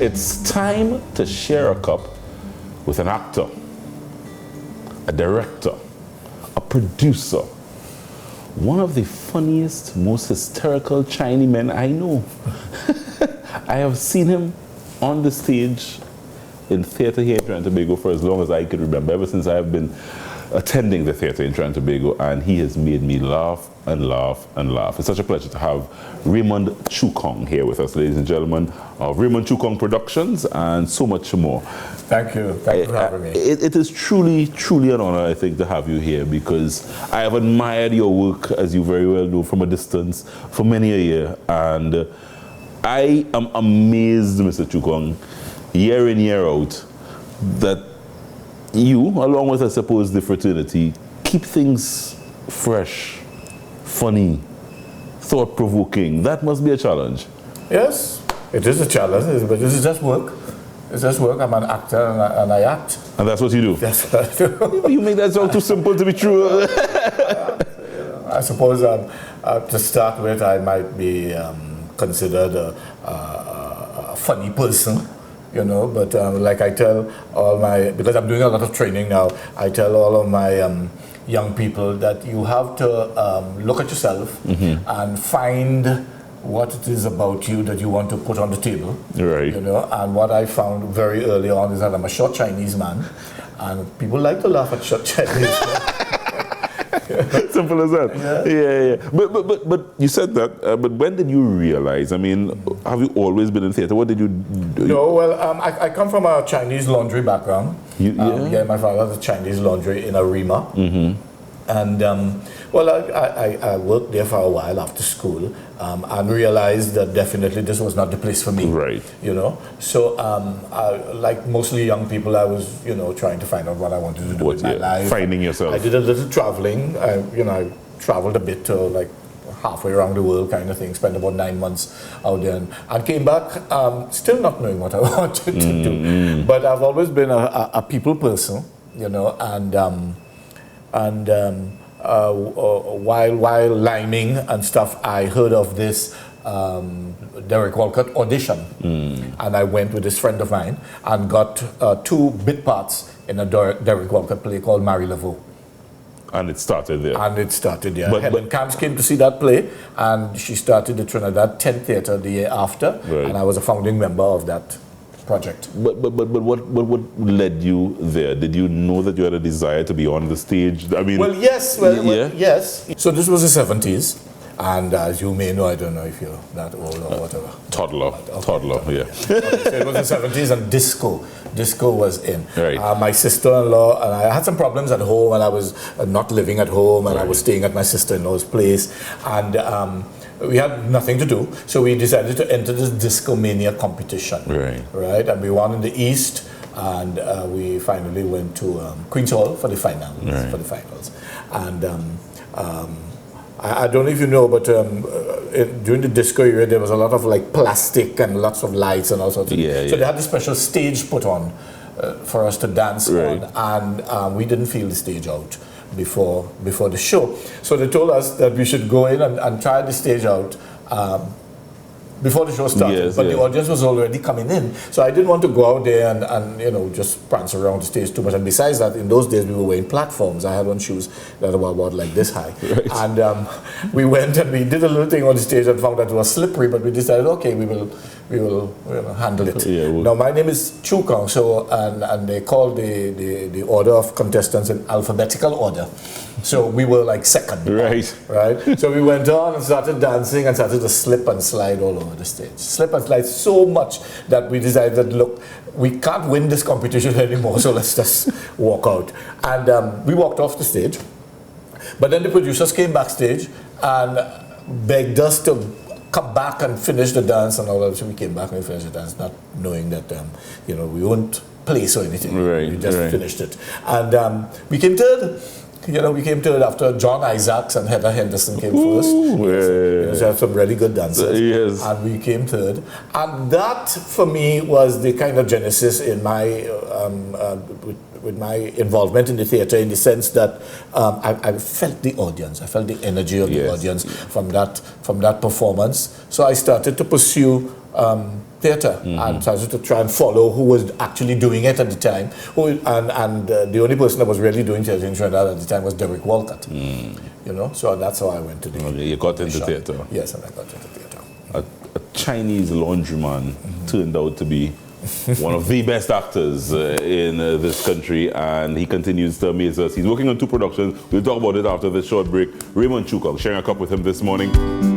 It's time to share a cup with an actor, a director, a producer, one of the funniest, most hysterical Chinese men I know. I have seen him on the stage in theater here in Trinidad and Tobago for as long as I can remember, ever since I have been attending the theater in Trinidad and Tobago, and he has made me laugh and laugh and laugh. It's such a pleasure to have Raymond Choo Kong here with us, ladies and gentlemen, of Raymond Choo Kong Productions and so much more. Thank you. Thank you for having me. It is truly, truly an honor, I think, to have you here, because I have admired your work, as you very well know, from a distance for many a year. And I am amazed, Mr. Choo Kong, year in, year out, that you, along with, I suppose, the fraternity, keep things fresh, funny, thought-provoking. That must be a challenge. Yes, it is a challenge, but this is just work. It's just work. I'm an actor and I act. And that's what you do? That's what I do. You make that sound too simple to be true. I suppose to start with, I might be considered a funny person. You know, but like I tell all my, because I'm doing a lot of training now, I tell all of my young people that you have to look at yourself and find what it is about you that you want to put on the table. Right. You know, and what I found very early on is that I'm a short Chinese man, and people like to laugh at short Chinese men. Simple as that. Yeah. But you said that. But when did you realize? I mean, have you always been in theater? What did you do? No, well, I come from a Chinese laundry background. Yeah, my father had a Chinese laundry in Arima. And well, I worked there for a while after school, and realized that definitely this was not the place for me. Right. You know, so like mostly young people, I was, you know, trying to find out what I wanted to do with my life. Finding yourself. I did a little traveling. I traveled a bit to like halfway around the world kind of thing. Spent about 9 months out there, and came back still not knowing what I wanted to do. But I've always been a people person, you know, while liming and stuff, I heard of this Derek Walcott audition, and I went with this friend of mine and got 2 bit parts in a Derek Walcott play called Marie Laveau. And it started there. And it started, yeah. Helen Camps came to see that play, and she started the Trinidad 10th Theatre the year after, and I was a founding member of that project. But what led you there? Did you know that you had a desire to be on the stage? I mean, well, yes. Yes. So this was the 70s, and as you may know, I don't know if you're that old or whatever. Toddler, yeah. Okay, so it was the 70s, and disco was in. Right. My sister-in-law and I had some problems at home, and I was not living at home, and I was staying at my sister-in-law's place, and we had nothing to do, so we decided to enter this Disco Mania competition. Right, and we won in the East, and we finally went to Queen's Hall for the finals. And I don't know if you know, but during the disco era, there was a lot of like plastic and lots of lights and all sorts of things. So they had this special stage put on for us to dance on, and we didn't feel the stage out before the show. So they told us that we should go in and try the stage out before the show started, but the audience was already coming in. So I didn't want to go out there and you know, just prance around the stage too much. And besides that, in those days we were wearing platforms. I had on shoes that were about like this high. And we went and we did a little thing on the stage and found that it was slippery, but we decided, okay, we will handle it. Now my name is Choo Kong, so and they called the order of contestants in alphabetical order. So we were like second. Right. So we went on and started dancing and started to slip and slide all over the stage. Slip and slide so much that we decided, look, we can't win this competition anymore, so let's just walk out. And we walked off the stage. But then the producers came backstage and begged us to come back and finish the dance and all that. So we came back and we finished the dance, not knowing that you know, we won't place or anything. We just finished it. And we came third. You know, we came third after John Isaacs and Heather Henderson came first. We had some really good dancers. And we came third. And that, for me, was the kind of genesis in my with my involvement in the theatre, in the sense that I felt the audience. I felt the energy of the audience from that performance. So I started to pursue theatre and started to try and follow who was actually doing it at the time. The only person that was really doing theatre in Trinidad at the time was Derek Walcott. You know, so that's how I went to the. Okay, you got into theatre. Yes, and I got into theatre. A Chinese laundryman turned out to be one of the best actors in this country, and he continues to amaze us. He's working on 2 productions. We'll talk about it after this short break. Raymond Choo Kong, sharing a cup with him this morning.